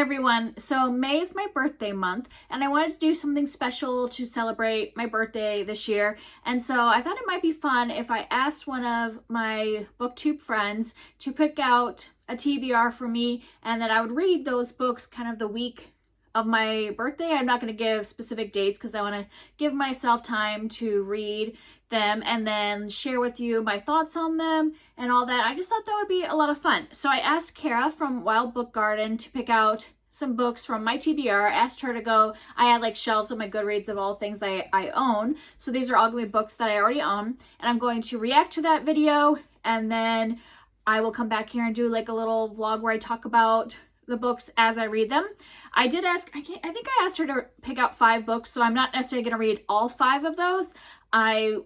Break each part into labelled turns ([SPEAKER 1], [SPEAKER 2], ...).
[SPEAKER 1] Hi everyone. So May is my birthday month and I wanted to do something special to celebrate my birthday this year. And so I thought it might be fun if I asked one of my booktube friends to pick out a TBR for me and that I would read those books kind of the week of my birthday. I'm not going to give specific dates because I want to give myself time to read them and then share with you my thoughts on them and all that. I just thought that would be a lot of fun. So I asked Cara from Wild Book Garden to pick out some books from my TBR. I asked her to go, I had like shelves on my Goodreads of all things that I own. So these are all going to be books that I already own. And I'm going to react to that video and then I will come back here and do like a little vlog where I talk about the books as I read them. I did ask, I think I asked her to pick out 5 books, so I'm not necessarily going to read all 5 of those. I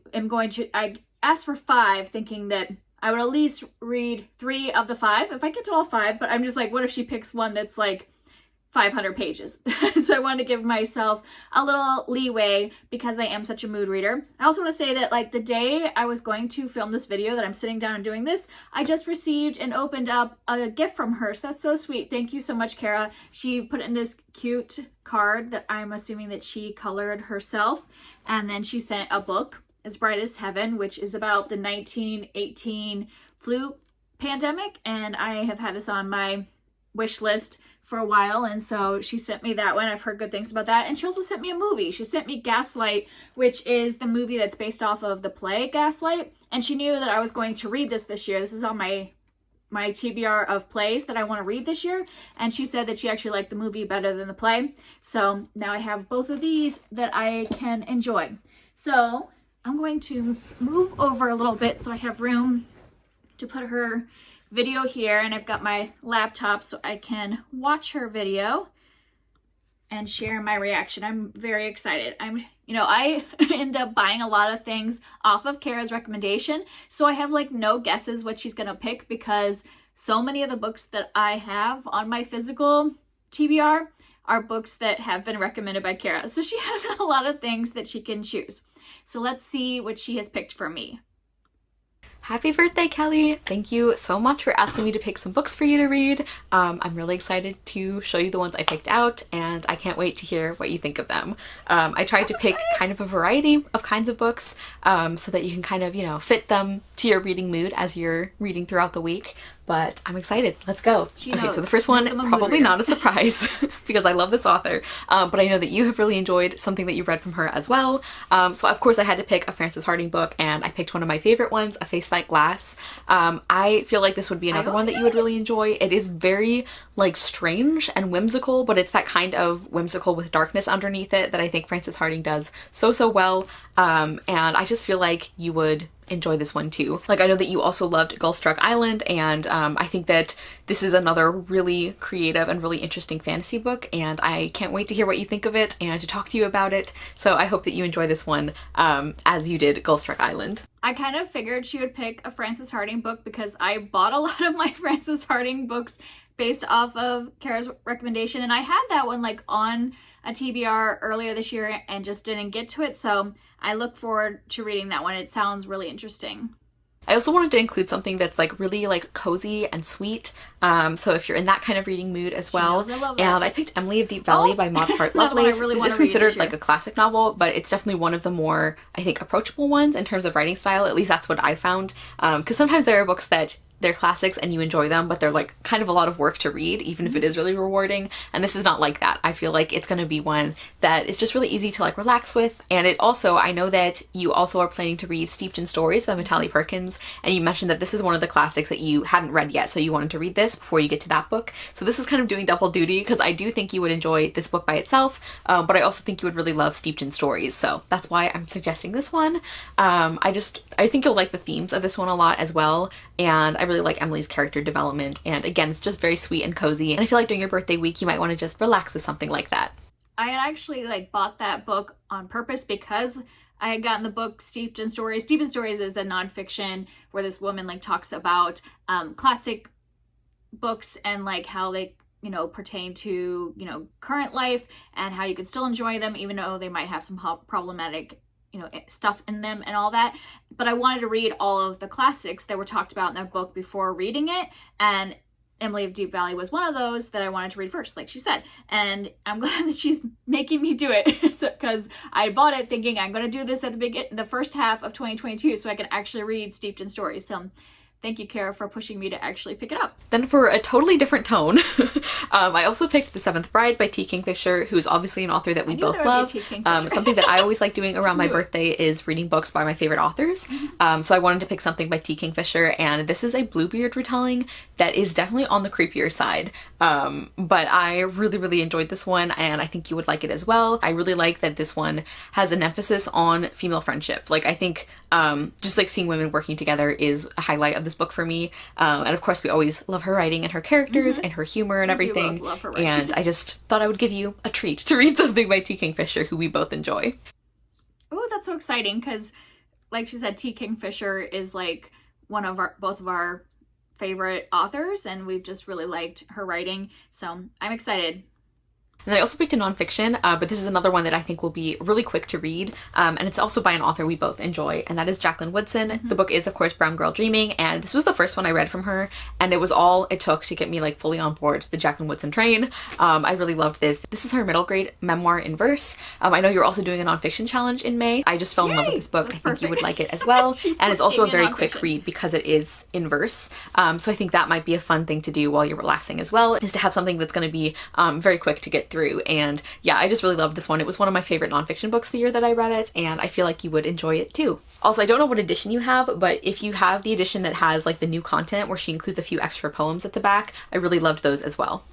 [SPEAKER 1] asked for 5 thinking that I would at least read 3 of the 5 if I get to all 5, but I'm just like, what if she picks one that's like 500 pages? So I wanted to give myself a little leeway because I am such a mood reader. I also want to say that like the day I was going to film this video that I'm sitting down and doing this, I just received and opened up a gift from her. So that's so sweet. Thank you so much, Cara. She put in this cute card that I'm assuming that she colored herself. And then she sent a book, As Bright as Heaven, which is about the 1918 flu pandemic. And I have had this on my wish list for a while, and so she sent me that one. I've heard good things about that. And she also sent me a movie. She sent me Gaslight, which is the movie that's based off of the play Gaslight, and she knew that I was going to read this year. This is on my TBR of plays that I want to read this year, and she said that she actually liked the movie better than the play. So now I have both of these that I can enjoy. So I'm going to move over a little bit so I have room to put her video here, and I've got my laptop so I can watch her video and share my reaction. I'm very excited. I end up buying a lot of things off of Cara's recommendation, so I have like no guesses what she's gonna pick because so many of the books that I have on my physical TBR are books that have been recommended by Cara. So she has a lot of things that she can choose. So let's see what she has picked for me.
[SPEAKER 2] Happy birthday, Kelly! Thank you so much for asking me to pick some books for you to read. I'm really excited to show you the ones I picked out, and I can't wait to hear what you think of them. I tried to pick kind of a variety of kinds of books so that you can kind of, fit them to your reading mood as you're reading throughout the week. But I'm excited. Let's go. Okay, so the first one, probably not a surprise because I love this author, but I know that you have really enjoyed something that you've read from her as well. So of course I had to pick a Frances Hardinge book, and I picked one of my favorite ones, A Face Like Glass. I feel like this would be another one that you would really enjoy. It is very like strange and whimsical, but it's that kind of whimsical with darkness underneath it that I think Frances Hardinge does so well. And I just feel like you would enjoy this one too. Like, I know that you also loved Gullstruck Island, and I think that this is another really creative and really interesting fantasy book, and I can't wait to hear what you think of it and to talk to you about it. So I hope that you enjoy this one as you did Gullstruck Island.
[SPEAKER 1] I kind of figured she would pick a Frances Hardinge book because I bought a lot of my Frances Hardinge books based off of Cara's recommendation, and I had that one like on a TBR earlier this year and just didn't get to it, so I look forward to reading that one. It sounds really interesting.
[SPEAKER 2] I also wanted to include something that's like really like cozy and sweet, so if you're in that kind of reading mood as well. And I picked Emily of Deep Valley by Maud Hart Lovelace. This is considered like a classic novel, but it's definitely one of the more, I think, approachable ones in terms of writing style. At least that's what I found, because sometimes there are books that they're classics and you enjoy them, but they're like kind of a lot of work to read, even if it is really rewarding. And this is not like that. I feel like it's going to be one that is just really easy to like relax with. And it also, I know that you also are planning to read Steeped in Stories by Mahalia Perkins, and you mentioned that this is one of the classics that you hadn't read yet, so you wanted to read this before you get to that book. So this is kind of doing double duty because I do think you would enjoy this book by itself, but I also think you would really love Steeped in Stories. So that's why I'm suggesting this one. I think you'll like the themes of this one a lot as well. And I really like Emily's character development, and again, it's just very sweet and cozy, and I feel like during your birthday week you might want to just relax with something like that.
[SPEAKER 1] I had actually like bought that book on purpose because I had gotten the book Steeped in Stories. Steeped in Stories is a nonfiction where this woman like talks about classic books and like how they pertain to current life and how you can still enjoy them even though they might have some problematic stuff in them and all that. But I wanted to read all of the classics that were talked about in that book before reading it, and Emily of Deep Valley was one of those that I wanted to read first, like she said. And I'm glad that she's making me do it, because I bought it thinking I'm going to do this at the first half of 2022 so I can actually read Steeped in Stories. So thank you, Cara, for pushing me to actually pick it up.
[SPEAKER 2] Then for a totally different tone, I also picked The Seventh Bride by T. Kingfisher, who's obviously an author that we both love. Something that I always like doing around my birthday is reading books by my favorite authors. So I wanted to pick something by T. Kingfisher, and this is a Bluebeard retelling that is definitely on the creepier side. But I really, really enjoyed this one, and I think you would like it as well. I really like that this one has an emphasis on female friendship. Like, I think just like seeing women working together is a highlight of this book for me. And of course, we always love her writing and her characters and her humor and everything.
[SPEAKER 1] Love her writing.
[SPEAKER 2] And I just thought I would give you a treat to read something by T. Kingfisher, who we both enjoy.
[SPEAKER 1] Oh, that's so exciting, because like she said, T. Kingfisher is like both of our favorite authors, and we've just really liked her writing. So I'm excited.
[SPEAKER 2] And I also picked a nonfiction, but this is another one that I think will be really quick to read, and it's also by an author we both enjoy, and that is Jaclyn Woodson. The book is, of course, Brown Girl Dreaming, and this was the first one I read from her, and it was all it took to get me like fully on board the Jaclyn Woodson train. I really loved this. This is her middle grade memoir in verse. I know you're also doing a nonfiction challenge in May. I just fell in love with this book. I think you would like it as well, and it's also a very quick read because it is in verse. So I think that might be a fun thing to do while you're relaxing as well, is to have something that's going to be very quick to get through. And yeah, I just really love this one. It was one of my favorite nonfiction books the year that I read it, and I feel like you would enjoy it too. Also, I don't know what edition you have, but if you have the edition that has like the new content where she includes a few extra poems at the back, I really loved those as well.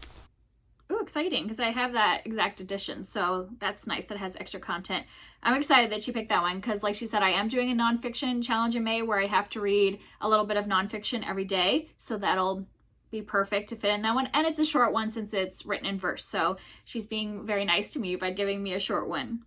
[SPEAKER 1] Ooh, exciting, because I have that exact edition, so that's nice that it has extra content. I'm excited that she picked that one, because like she said, I am doing a nonfiction challenge in May where I have to read a little bit of nonfiction every day, so that'll be perfect to fit in that one. And it's a short one since it's written in verse, so she's being very nice to me by giving me a short one.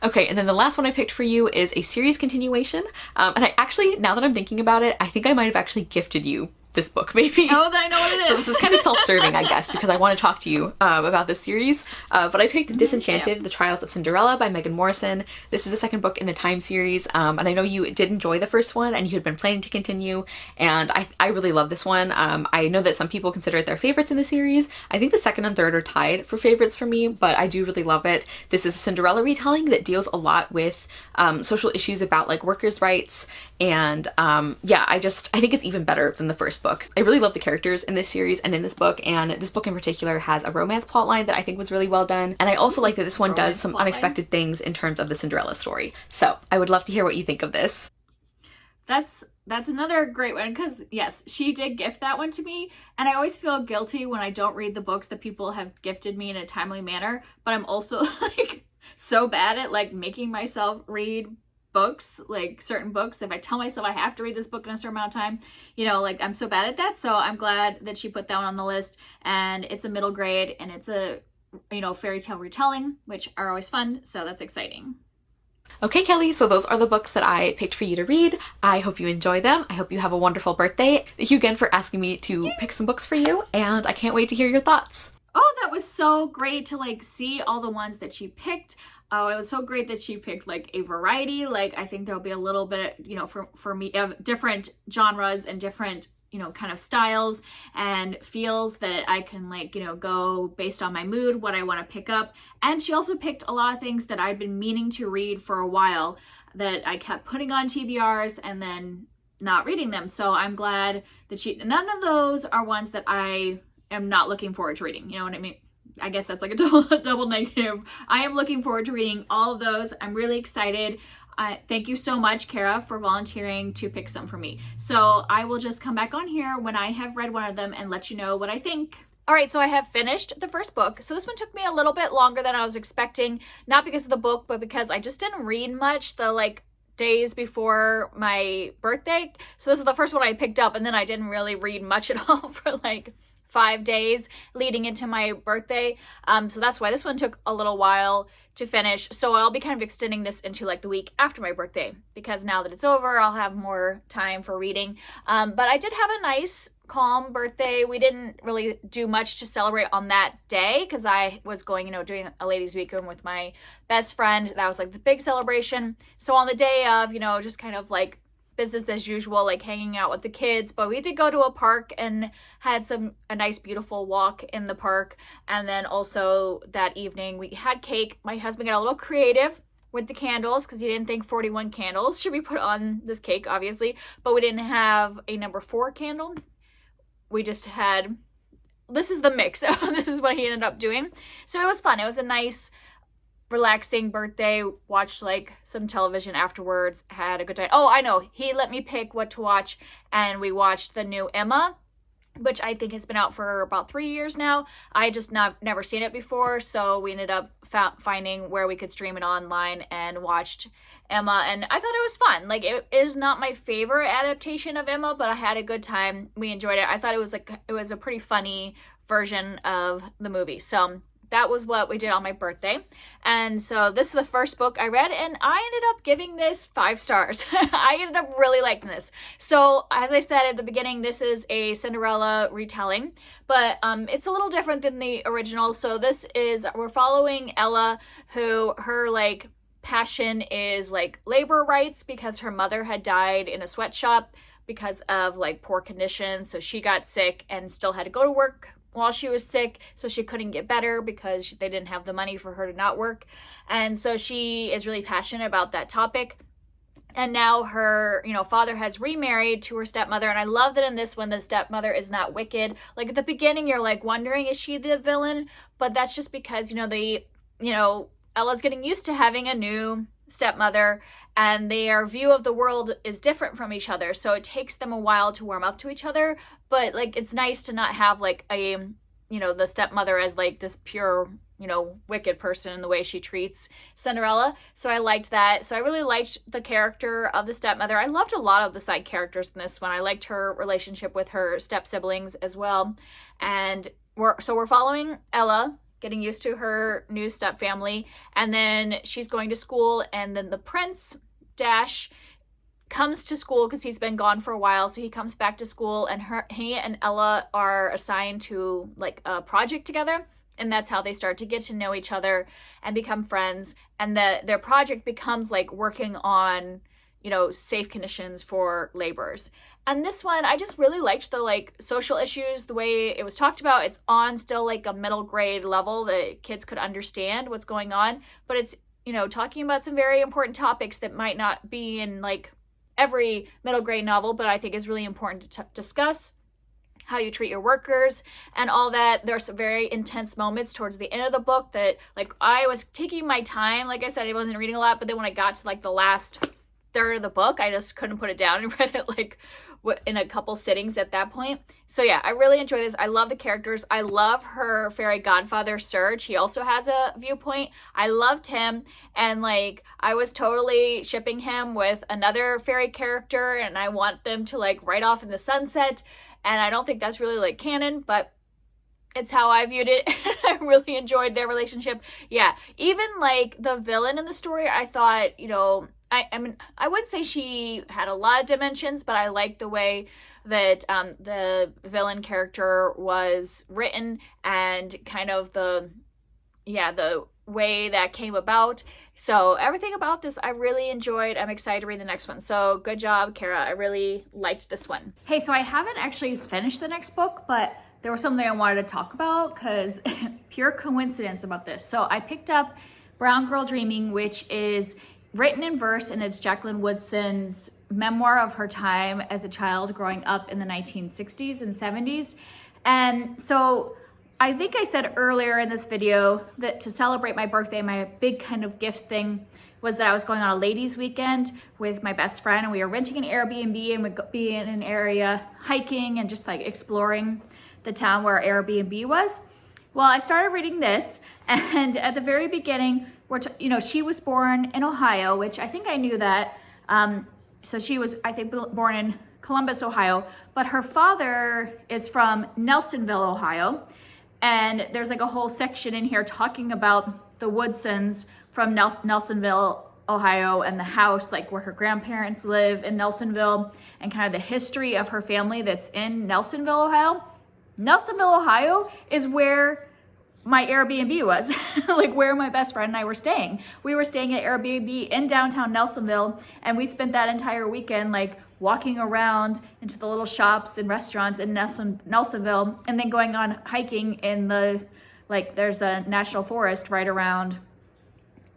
[SPEAKER 2] Okay, and then the last one I picked for you is a series continuation, and I actually, now that I'm thinking about it, I think I might have actually gifted you this book, maybe.
[SPEAKER 1] Oh, I know what it is.
[SPEAKER 2] So this is kind of self-serving, I guess, because I want to talk to you about this series. But I picked Disenchanted, The Trials of Cinderella by Megan Morrison. This is the second book in the Time series, and I know you did enjoy the first one, and you had been planning to continue, and I really love this one. I know that some people consider it their favorites in the series. I think the second and third are tied for favorites for me, but I do really love it. This is a Cinderella retelling that deals a lot with social issues about like workers' rights, and yeah, I think it's even better than the first book. I really love the characters in this series and in this book, and this book in particular has a romance plotline that I think was really well done, and I also like that this one does some unexpected things in terms of the Cinderella story. So I would love to hear what you think of this.
[SPEAKER 1] That's another great one, because yes, she did gift that one to me, and I always feel guilty when I don't read the books that people have gifted me in a timely manner, but I'm also like so bad at like making myself read books, like certain books. If I tell myself I have to read this book in a certain amount of time, you know, like I'm so bad at that. So I'm glad that she put that one on the list, and it's a middle grade, and it's a, you know, fairy tale retelling, which are always fun. So that's exciting.
[SPEAKER 2] Okay, Kelly, so those are the books that I picked for you to read. I hope you enjoy them. I hope you have a wonderful birthday. Thank you again for asking me to pick some books for you, and I can't wait to hear your thoughts.
[SPEAKER 1] Oh, that was so great to like see all the ones that she picked. Oh, it was so great that she picked like a variety. Like, I think there'll be a little bit, you know, for me, of different genres and different, you know, kind of styles and feels that I can like, you know, go based on my mood, what I want to pick up. And she also picked a lot of things that I've been meaning to read for a while that I kept putting on TBRs and then not reading them. So I'm glad that none of those are ones that I am not looking forward to reading. You know what I mean? I guess that's like a double negative. I am looking forward to reading all of those. I'm really excited. Thank you so much, Cara, for volunteering to pick some for me. So I will just come back on here when I have read one of them and let you know what I think. All right, so I have finished the first book. So this one took me a little bit longer than I was expecting, not because of the book, but because I just didn't read much the like days before my birthday. So this is the first one I picked up, and then I didn't really read much at all for like 5 days leading into my birthday. So that's why this one took a little while to finish. So I'll be kind of extending this into like the week after my birthday, because now that it's over, I'll have more time for reading. But I did have a nice, calm birthday. We didn't really do much to celebrate on that day because I was going, you know, doing a ladies' weekend with my best friend. That was like the big celebration. So on the day of, you know, just kind of like business as usual, like hanging out with the kids, but we did go to a park and had a nice beautiful walk in the park. And then also that evening we had cake. My husband got a little creative with the candles because he didn't think 41 candles should be put on this cake, obviously, but we didn't have a number 4 candle. We just had, this is the mix. This is what he ended up doing. So it was fun. It was a nice relaxing birthday. Watched like some television afterwards, had a good time. Oh, I know, he let me pick what to watch, and we watched the new Emma, which I think has been out for about 3 years now. I just never seen it before, so we ended up finding where we could stream it online and watched Emma, and I thought it was fun. Like, it is not my favorite adaptation of Emma, but I had a good time. We enjoyed it. I thought it was a pretty funny version of the movie. So that was what we did on my birthday. And so this is the first book I read, and I ended up giving this 5 stars. I ended up really liking this. So as I said at the beginning, this is a Cinderella retelling, but it's a little different than the original. So we're following Ella, who her like passion is like labor rights, because her mother had died in a sweatshop because of like poor conditions. So she got sick and still had to go to work while she was sick, so she couldn't get better because they didn't have the money for her to not work. And so she is really passionate about that topic. And now her, father has remarried to her stepmother. And I love that in this one, the stepmother is not wicked. Like, at the beginning, you're like wondering, is she the villain? But that's just because, Ella's getting used to having a new stepmother, and their view of the world is different from each other, so it takes them a while to warm up to each other. But like, it's nice to not have like the stepmother as like this pure wicked person in the way she treats Cinderella. So I liked that. So I really liked the character of the stepmother. I loved a lot of the side characters in this one. I liked her relationship with her step siblings as well. And we're following Ella getting used to her new step family, and then she's going to school, and then the prince Dash comes to school because he's been gone for a while. So he comes back to school, and he and Ella are assigned to like a project together, and that's how they start to get to know each other and become friends. And their project becomes like working on safe conditions for laborers. And this one, I just really liked the like social issues, the way it was talked about. It's on still like a middle grade level that kids could understand what's going on, but it's talking about some very important topics that might not be in like every middle grade novel, but I think is really important to discuss. How you treat your workers and all that. There's some very intense moments towards the end of the book that like I was taking my time. Like I said, I wasn't reading a lot, but then when I got to like the last third of the book, I just couldn't put it down and read it like in a couple sittings at that point. So yeah, I really enjoy this. I love the characters. I love her fairy godfather, Serge. He also has a viewpoint. I loved him, and like I was totally shipping him with another fairy character, and I want them to like ride off in the sunset. And I don't think that's really like canon, but it's how I viewed it. I really enjoyed their relationship. Yeah, even like the villain in the story, I thought, I mean, I would say she had a lot of dimensions, but I liked the way that the villain character was written, and kind of the way that came about. So everything about this I really enjoyed. I'm excited to read the next one. So good job, Cara. I really liked this one. Hey, so I haven't actually finished the next book, but there was something I wanted to talk about because pure coincidence about this. So I picked up Brown Girl Dreaming, which is written in verse, and it's Jaclyn Woodson's memoir of her time as a child growing up in the 1960s and 70s. And so I think I said earlier in this video that to celebrate my birthday, my big kind of gift thing was that I was going on a ladies' weekend with my best friend, and we were renting an Airbnb, and we'd be in an area hiking and just like exploring the town where our Airbnb was. Well, I started reading this, and at the very beginning, she was born in Ohio, which I think I knew that. So she was, I think, born in Columbus, Ohio, but her father is from Nelsonville, Ohio. And there's like a whole section in here talking about the Woodsons from Nelsonville, Ohio, and the house, like where her grandparents live in Nelsonville, and kind of the history of her family that's in Nelsonville, Ohio. Nelsonville, Ohio is where my Airbnb was, like where my best friend and I were staying. We were staying at Airbnb in downtown Nelsonville, and we spent that entire weekend like walking around into the little shops and restaurants in Nelsonville, and then going on hiking in the, like, there's a national forest right around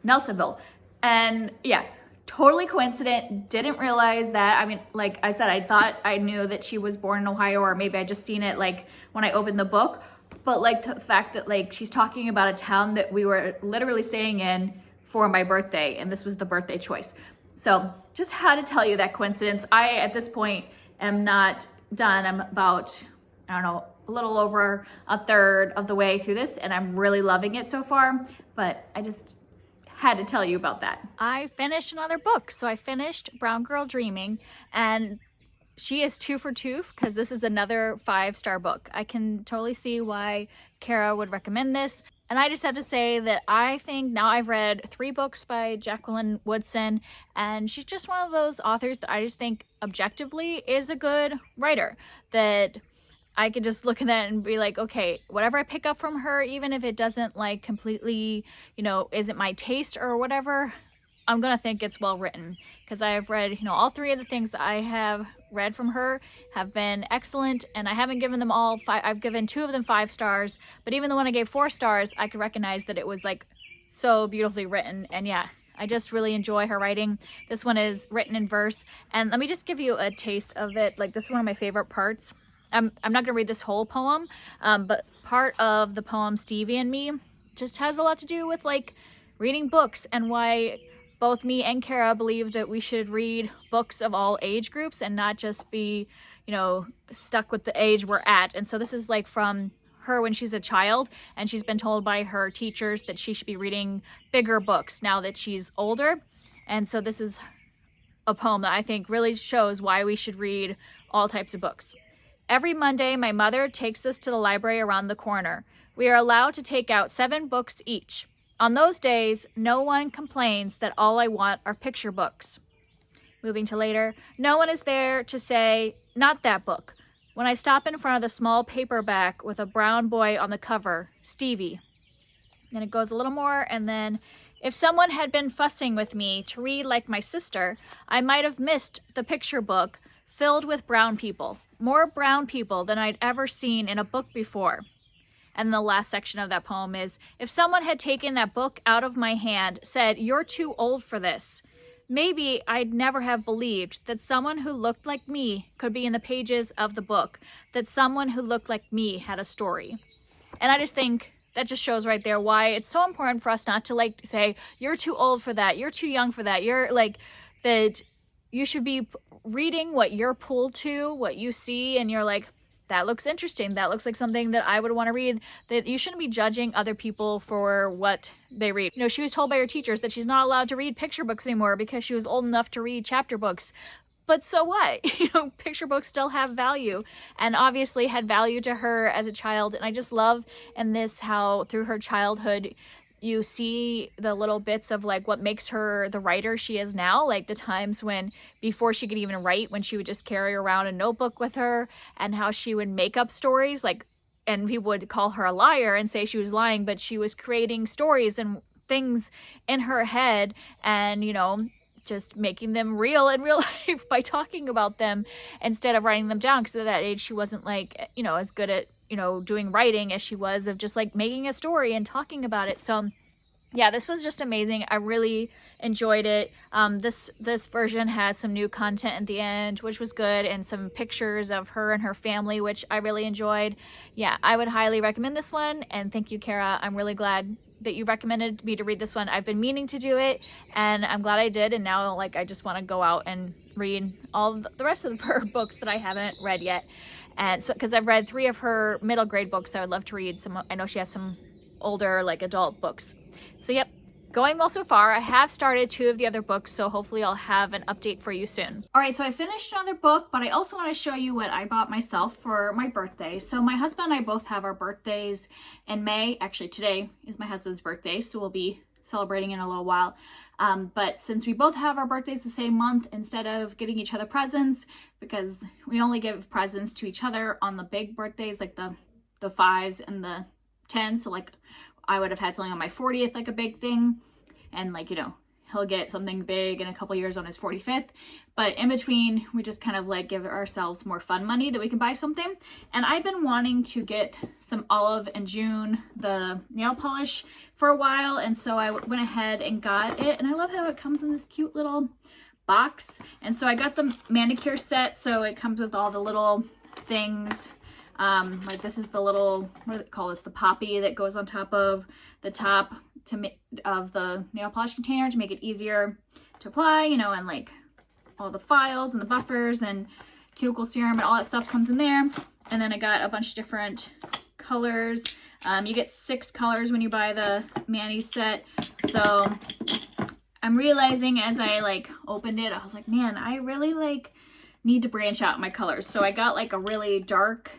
[SPEAKER 1] Nelsonville. And yeah, totally coincident. Didn't realize that. I mean, like I said, I thought I knew that she was born in Ohio, or maybe I just seen it like when I opened the book. But like the fact that like she's talking about a town that we were literally staying in for my birthday, and this was the birthday choice. So just had to tell you that coincidence. I, at this point, am not done. I'm about, I don't know, a little over a third of the way through this, and I'm really loving it so far. But I just had to tell you about that. I finished another book. So I finished Brown Girl Dreaming, and she is 2 for 2 because this is another 5-star book. I can totally see why Cara would recommend this. And I just have to say that I think now I've read 3 books by Jaclyn Woodson, and she's just one of those authors that I just think objectively is a good writer, that I could just look at that and be like, okay, whatever I pick up from her, even if it doesn't like completely, you know, isn't my taste or whatever, I'm gonna think it's well written, because I've read, you know, all 3 of the things that I have read from her have been excellent, and I haven't given them all 5. I've given 2 of them 5 stars, but even the one I gave 4 stars, I could recognize that it was like so beautifully written. And yeah, I just really enjoy her writing. This one is written in verse, and let me just give you a taste of it. Like, this is one of my favorite parts. I'm not gonna read this whole poem, but part of the poem Stevie and Me just has a lot to do with like reading books, and why both me and Cara believe that we should read books of all age groups and not just be, you know, stuck with the age we're at. And so this is like from her when she's a child, and she's been told by her teachers that she should be reading bigger books now that she's older. And so this is a poem that I think really shows why we should read all types of books. Every Monday, my mother takes us to the library around the corner. We are allowed to take out 7 books each. On those days, no one complains that all I want are picture books. Moving to later, no one is there to say, not that book. When I stop in front of the small paperback with a brown boy on the cover, Stevie. Then it goes a little more, and then, if someone had been fussing with me to read like my sister, I might have missed the picture book filled with brown people. More brown people than I'd ever seen in a book before. And the last section of that poem is, if someone had taken that book out of my hand, said, you're too old for this, maybe I'd never have believed that someone who looked like me could be in the pages of the book, that someone who looked like me had a story. And I just think that just shows right there why it's so important for us not to like say, you're too old for that, you're too young for that, you're like, that you should be reading what you're pulled to, what you see, and you're like, that looks interesting, that looks like something that I would want to read. That you shouldn't be judging other people for what they read. You know, she was told by her teachers that she's not allowed to read picture books anymore because she was old enough to read chapter books. But so what? You know, picture books still have value, and obviously had value to her as a child. And I just love in this how through her childhood you see the little bits of like what makes her the writer she is now, like the times when before she could even write, when she would just carry around a notebook with her, and how she would make up stories, like, and people would call her a liar and say she was lying, but she was creating stories and things in her head, and, you know, just making them real in real life by talking about them instead of writing them down, because at that age she wasn't like, you know, as good at, you know, doing writing as she was of just like making a story and talking about it. So yeah, this was just amazing. I really enjoyed it. This version has some new content at the end, which was good, and some pictures of her and her family, which I really enjoyed. Yeah, I would highly recommend this one, and thank you, Cara. I'm really glad that you recommended me to read this one. I've been meaning to do it, and I'm glad I did, and now like I just want to go out and read all the rest of her books that I haven't read yet. And so, because I've read 3 of her middle grade books, so I would love to read some. I know she has some older like adult books. So yep, going well so far. I have started 2 of the other books, so hopefully I'll have an update for you soon. All right, so I finished another book, but I also want to show you what I bought myself for my birthday. So my husband and I both have our birthdays in May. Actually, today is my husband's birthday, so we'll be celebrating in a little while. But since we both have our birthdays the same month, instead of getting each other presents, because we only give presents to each other on the big birthdays, like the 5s and the 10s. So like I would have had something on my 40th, like a big thing, and like, you know, he'll get something big in a couple years on his 45th. But in between, we just kind of like give ourselves more fun money that we can buy something. And I've been wanting to get some Olive and June, the nail polish, for a while. And so I went ahead and got it. And I love how it comes in this cute little box. And so I got the manicure set. So it comes with all the little things. Like this is the little, what do they call this? The poppy that goes on top of the top of the nail polish container to make it easier to apply, you know, and like all the files and the buffers and cuticle serum and all that stuff comes in there. And then I got a bunch of different colors. You get 6 colors when you buy the mani set. So I'm realizing as I like opened it, I was like, man, I really like need to branch out my colors. So I got like a really dark,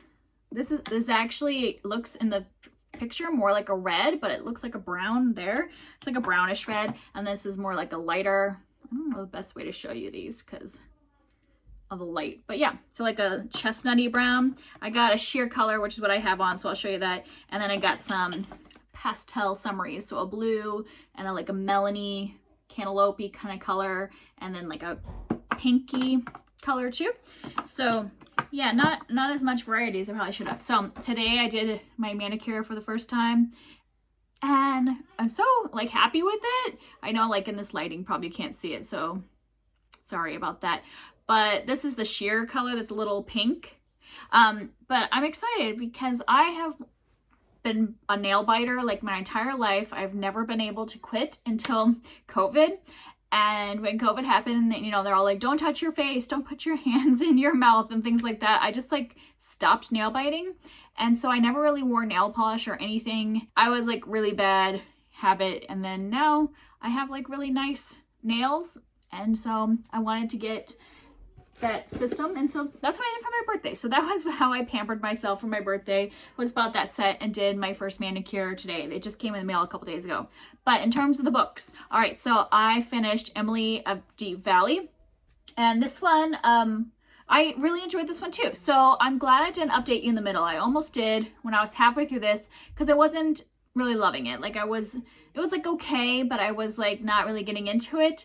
[SPEAKER 1] this actually looks in the picture more like a red, but it looks like a brown there. It's like a brownish red. And this is more like a lighter, I don't know the best way to show you these because of the light, but yeah, so like a chestnutty brown. I got a sheer color, which is what I have on, so I'll show you that. And then I got some pastel summaries, so a blue and a like a melony cantaloupe kind of color, and then like a pinky color too. So yeah, not as much variety as I probably should have. So today I did my manicure for the first time, and I'm so like happy with it. I know like in this lighting probably you can't see it, so sorry about that. But this is the sheer color that's a little pink. But I'm excited because I have been a nail biter like my entire life. I've never been able to quit until COVID. And when COVID happened, you know, they're all like, don't touch your face, don't put your hands in your mouth and things like that. I just like stopped nail biting. And so I never really wore nail polish or anything. I was like really bad habit. And then now I have like really nice nails. And so I wanted to get that system, and so that's what I did for my birthday. So that was how I pampered myself for my birthday, was bought that set and did my first manicure today. It just came in the mail a couple days ago. But in terms of the books, all right, so I finished Emily of Deep Valley, and this one I really enjoyed this one too. So I'm glad I didn't update you in the middle. I almost did when I was halfway through this because I wasn't really loving it. Like it was like okay, but I was like not really getting into it.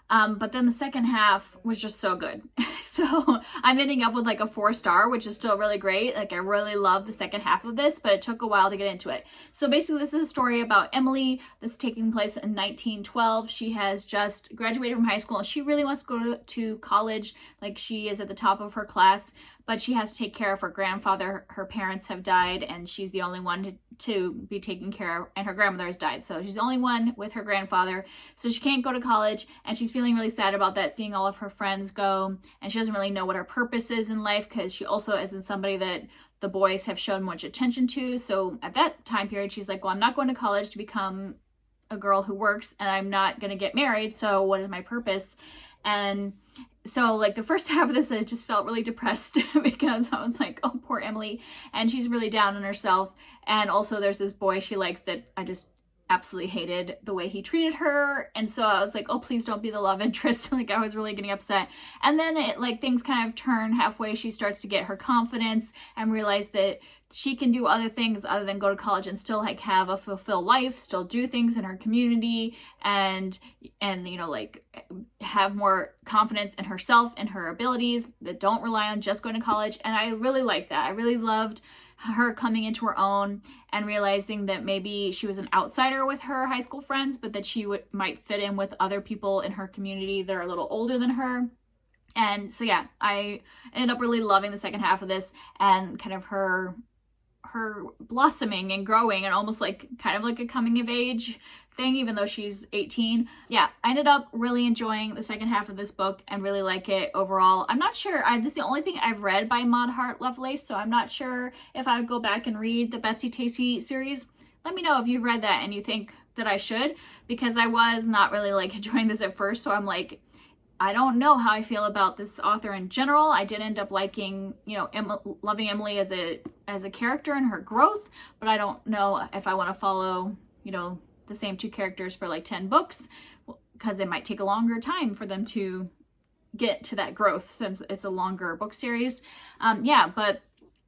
[SPEAKER 1] But then the second half was just so good. So I'm ending up with like a 4-star, which is still really great. Like I really love the second half of this, but it took a while to get into it. So basically this is a story about Emily. This is taking place in 1912. She has just graduated from high school and she really wants to go to college. Like she is at the top of her class, but she has to take care of her grandfather. Her parents have died and she's the only one to be taken care of, and her grandmother has died. So she's the only one with her grandfather. So she can't go to college and she's feeling really sad about that, seeing all of her friends go, and she doesn't really know what her purpose is in life because she also isn't somebody that the boys have shown much attention to. So at that time period, she's like, well, I'm not going to college to become a girl who works, and I'm not going to get married. So what is my purpose? And so like the first half of this, I just felt really depressed because I was like, oh, poor Emily. And she's really down on herself. And also there's this boy she likes that I just absolutely hated the way he treated her. And so I was like, oh, please don't be the love interest. Like I was really getting upset. And then it like things kind of turn halfway. She starts to get her confidence and realize that she can do other things other than go to college and still like have a fulfilled life, still do things in her community, and you know, like have more confidence in herself and her abilities that don't rely on just going to college. And I really liked that. I really loved her coming into her own and realizing that maybe she was an outsider with her high school friends, but that she might fit in with other people in her community that are a little older than her. And so yeah, I ended up really loving the second half of this and kind of her blossoming and growing and almost like kind of like a coming of age thing, even though she's 18. Yeah, I ended up really enjoying the second half of this book and really like it overall. I'm not sure, this is the only thing I've read by Maud Hart Lovelace, so I'm not sure if I would go back and read the Betsy Tacy series. Let me know if you've read that and you think that I should, because I was not really like enjoying this at first, so I'm like, I don't know how I feel about this author in general. I did end up liking, you know, loving Emily as a character and her growth, but I don't know if I want to follow, you know, the same 2 characters for like 10 books, because it might take a longer time for them to get to that growth since it's a longer book series. Yeah, but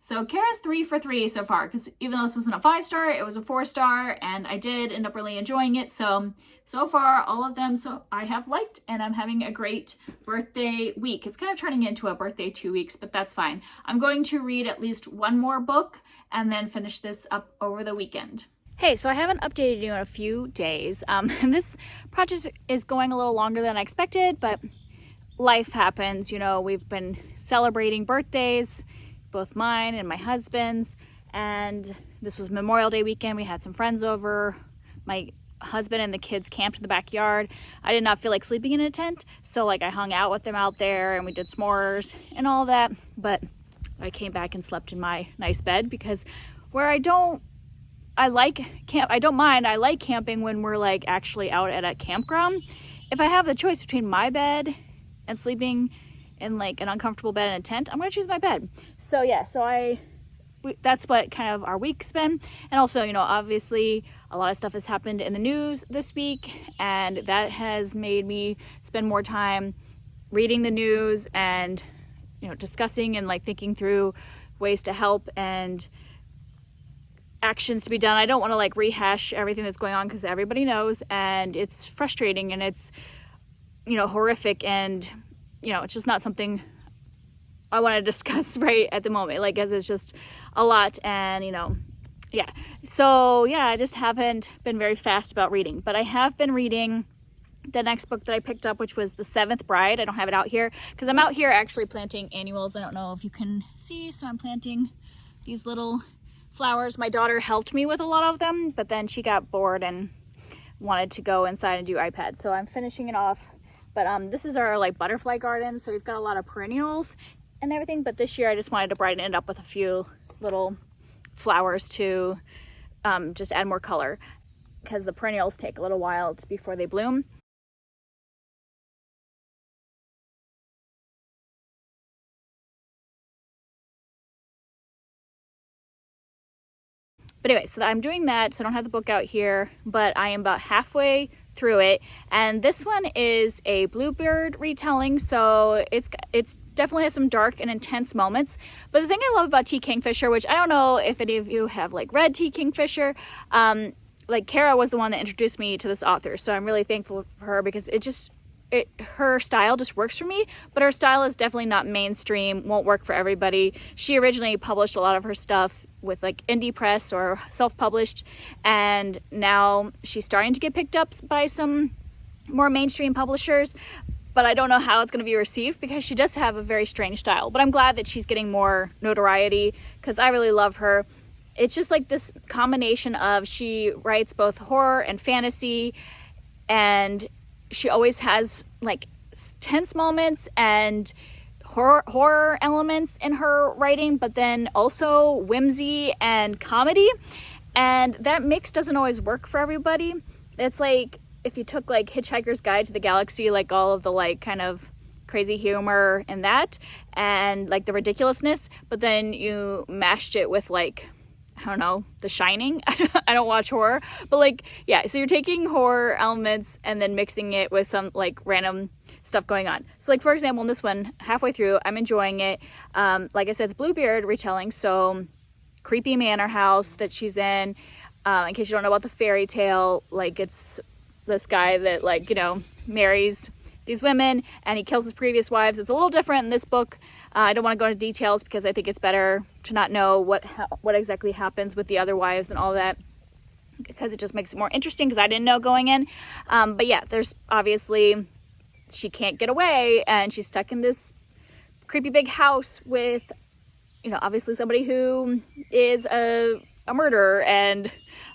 [SPEAKER 1] So Cara's 3 for 3 so far, because even though this wasn't a 5-star, it was a 4-star, and I did end up really enjoying it. So far, all of them I have liked, and I'm having a great birthday week. It's kind of turning into a birthday 2 weeks, but that's fine. I'm going to read at least one more book and then finish this up over the weekend. Hey, so I haven't updated you in a few days. This project is going a little longer than I expected, but life happens. You know, we've been celebrating birthdays, both mine and my husband's, and this was Memorial Day weekend. We had some friends over. My husband and the kids camped in the backyard. I did not feel like sleeping in a tent, so like I hung out with them out there and we did s'mores and all that, but I came back and slept in my nice bed because where I don't mind. I like camping when we're like actually out at a campground. If I have the choice between my bed and sleeping in like an uncomfortable bed in a tent, I'm gonna choose my bed. So yeah, that's what kind of our week's been. And also, you know, obviously a lot of stuff has happened in the news this week, and that has made me spend more time reading the news and, you know, discussing and like thinking through ways to help and actions to be done. I don't want to like rehash everything that's going on because everybody knows, and it's frustrating and it's, you know, horrific, and you know, it's just not something I want to discuss right at the moment, like, as it's just a lot. And you know, yeah, so yeah, I just haven't been very fast about reading, but I have been reading the next book that I picked up, which was The Seventh Bride. I don't have it out here because I'm out here actually planting annuals. I don't know if you can see, so I'm planting these little flowers. My daughter helped me with a lot of them, but then she got bored and wanted to go inside and do iPad, so I'm finishing it off. But this is our like butterfly garden, so we've got a lot of perennials and everything, but this year I just wanted to brighten it up with a few little flowers to just add more color, because the perennials take a little while before they bloom. But anyway, so I'm doing that, so I don't have the book out here, but I am about halfway through it. And this one is a Bluebird retelling, so it's definitely has some dark and intense moments. But the thing I love about T. Kingfisher, which I don't know if any of you have like read T. Kingfisher, like Cara was the one that introduced me to this author, so I'm really thankful for her because her style just works for me, but her style is definitely not mainstream, won't work for everybody. She originally published a lot of her stuff with like indie press or self-published, and now she's starting to get picked up by some more mainstream publishers, but I don't know how it's going to be received because she does have a very strange style. But I'm glad that she's getting more notoriety because I really love her. It's just like this combination of, she writes both horror and fantasy, and she always has like tense moments and horror elements in her writing, but then also whimsy and comedy, and that mix doesn't always work for everybody. It's like if you took like Hitchhiker's Guide to the Galaxy, like all of the like kind of crazy humor in that and like the ridiculousness, but then you mashed it with like, I don't know, The Shining. I don't watch horror, but like, yeah, so you're taking horror elements and then mixing it with some like random stuff going on. So like, for example, in this one, halfway through, I'm enjoying it. Like I said, it's Bluebeard retelling, so creepy manor house that she's in case you don't know about the fairy tale, like it's this guy that like, you know, marries these women and he kills his previous wives. It's a little different in this book. I don't want to go into details because I think it's better to not know what exactly happens with the other wives and all that, because it just makes it more interesting, because I didn't know going in. But yeah, there's obviously, she can't get away and she's stuck in this creepy big house with, you know, obviously somebody who is a murderer and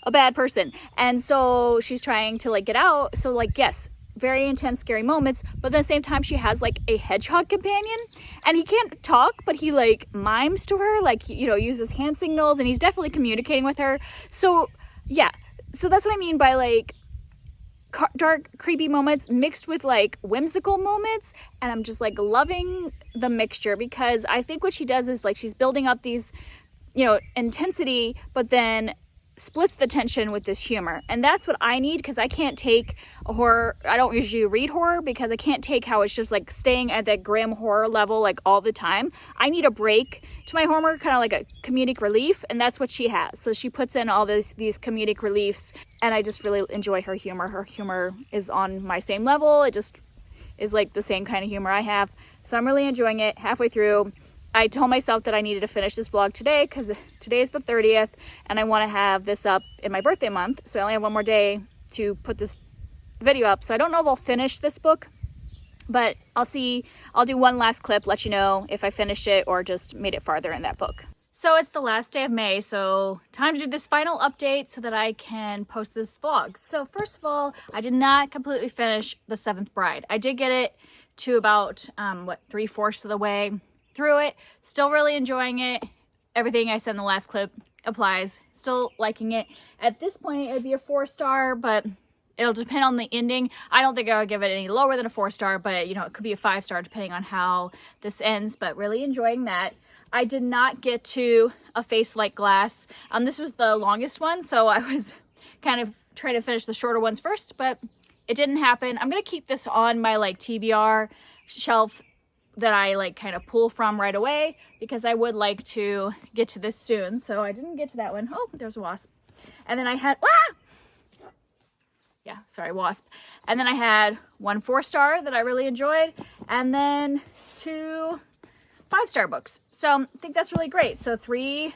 [SPEAKER 1] a bad person. And so she's trying to like get out. So like, yes, very intense, scary moments, but at the same time she has like a hedgehog companion, and he can't talk, but he like mimes to her, like, you know, uses hand signals, and he's definitely communicating with her. So yeah, so that's what I mean by like dark, creepy moments mixed with like whimsical moments, and I'm just like loving the mixture, because I think what she does is like she's building up these, you know, intensity, but then splits the tension with this humor. And that's what I need, because I can't take a horror. I don't usually read horror because I can't take how it's just like staying at that grim horror level like all the time. I need a break to my horror, kind of like a comedic relief, and that's what she has. So she puts in all these comedic reliefs, and I just really enjoy her humor. Her humor is on my same level. It just is like the same kind of humor I have. So I'm really enjoying it. Halfway through, I told myself that I needed to finish this vlog today because today is the 30th and I want to have this up in my birthday month. So I only have one more day to put this video up. So I don't know if I'll finish this book, but I'll see. I'll do one last clip, let you know if I finished it or just made it farther in that book. So it's the last day of May, so time to do this final update so that I can post this vlog. So first of all, I did not completely finish The Seventh Bride. I did get it to about, 3/4 of the way through it. Still really enjoying it. Everything I said in the last clip applies. Still liking it. At this point, it would be a 4-star, but it'll depend on the ending. I don't think I would give it any lower than a 4-star, but it could be a 5-star depending on how this ends, but really enjoying that. I did not get to A Face Like Glass. This was the longest one, so I was kind of trying to finish the shorter ones first, but it didn't happen. I'm going to keep this on my TBR shelf that I kind of pull from right away because I would like to get to this soon. So I didn't get to that one. Oh, there's a wasp. And then I had, wasp. And then I had 1 4-star that I really enjoyed, and then 2 5-star books. So I think that's really great. So 3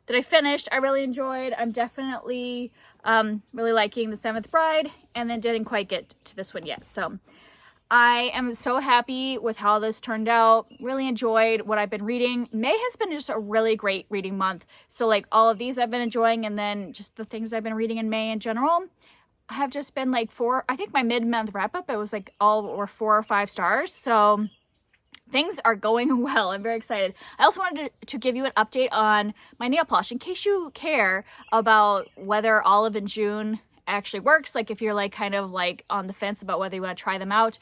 [SPEAKER 1] that I finished, I really enjoyed. I'm definitely really liking The Seventh Bride, and then didn't quite get to this one yet. So I am so happy with how this turned out. Really enjoyed what I've been reading. May has been just a really great reading month. So all of these I've been enjoying, and then just the things I've been reading in May in general have just been 4. I think my mid-month wrap-up, it was all or 4 or 5 stars. So things are going well. I'm very excited. I also wanted to give you an update on my nail polish in case you care about whether Olive and June actually works, if you're kind of on the fence about whether you want to try them out.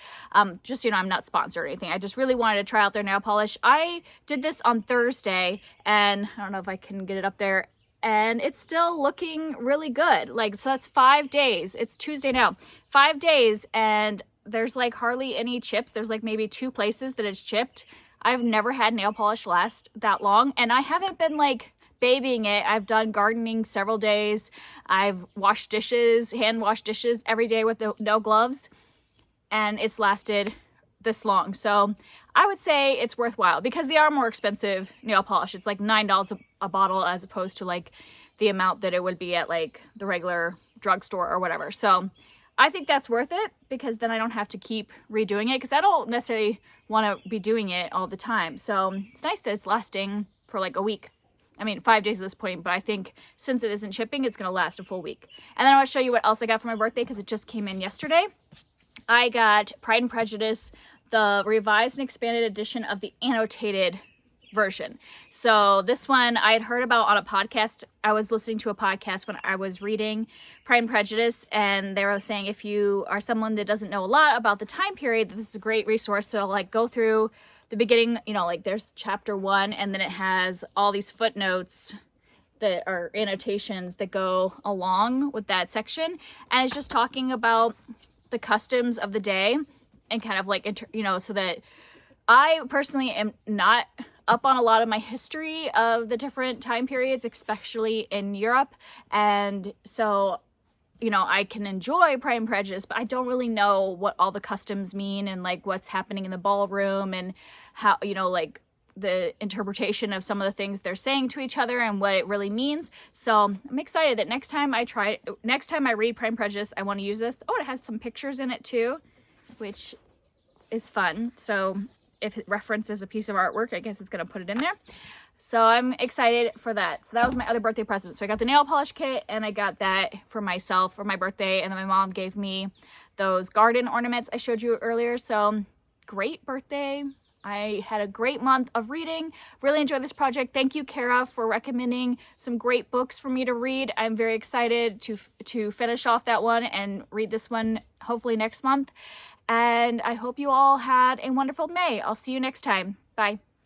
[SPEAKER 1] Just I'm not sponsored or anything. I just really wanted to try out their nail polish. I did this on Thursday, and I don't know if I can get it up there, and it's still looking really good. So that's 5 days. It's Tuesday now. 5 days, and there's hardly any chips. There's maybe 2 places that it's chipped. I've never had nail polish last that long, and I haven't been babying it. I've done gardening several days. I've washed dishes, hand washed dishes every day with no gloves, and it's lasted this long. So I would say it's worthwhile because they are more expensive nail polish. It's $9 a bottle as opposed to the amount that it would be at the regular drugstore or whatever. So I think that's worth it because then I don't have to keep redoing it because I don't necessarily want to be doing it all the time. So it's nice that it's lasting for a week. 5 days at this point, but I think since it isn't shipping, it's going to last a full week. And then I want to show you what else I got for my birthday because it just came in yesterday. I got Pride and Prejudice, the revised and expanded edition of the annotated version. So this one I had heard about on a podcast. I was listening to a podcast when I was reading Pride and Prejudice, and they were saying if you are someone that doesn't know a lot about the time period, this is a great resource. So go through the beginning, there's chapter 1, and then it has all these footnotes that are annotations that go along with that section. And it's just talking about the customs of the day and kind of so that I personally am not up on a lot of my history of the different time periods, especially in Europe. And so I can enjoy Pride and Prejudice, but I don't really know what all the customs mean and what's happening in the ballroom and how, the interpretation of some of the things they're saying to each other and what it really means. So I'm excited that next time I read Pride and Prejudice, I want to use this. Oh, it has some pictures in it too, which is fun. So if it references a piece of artwork, I guess it's going to put it in there. So I'm excited for that. So that was my other birthday present. So I got the nail polish kit and I got that for myself for my birthday. And then my mom gave me those garden ornaments I showed you earlier. So great birthday. I had a great month of reading. Really enjoyed this project. Thank you, Cara, for recommending some great books for me to read. I'm very excited to finish off that one and read this one hopefully next month. And I hope you all had a wonderful May. I'll see you next time. Bye.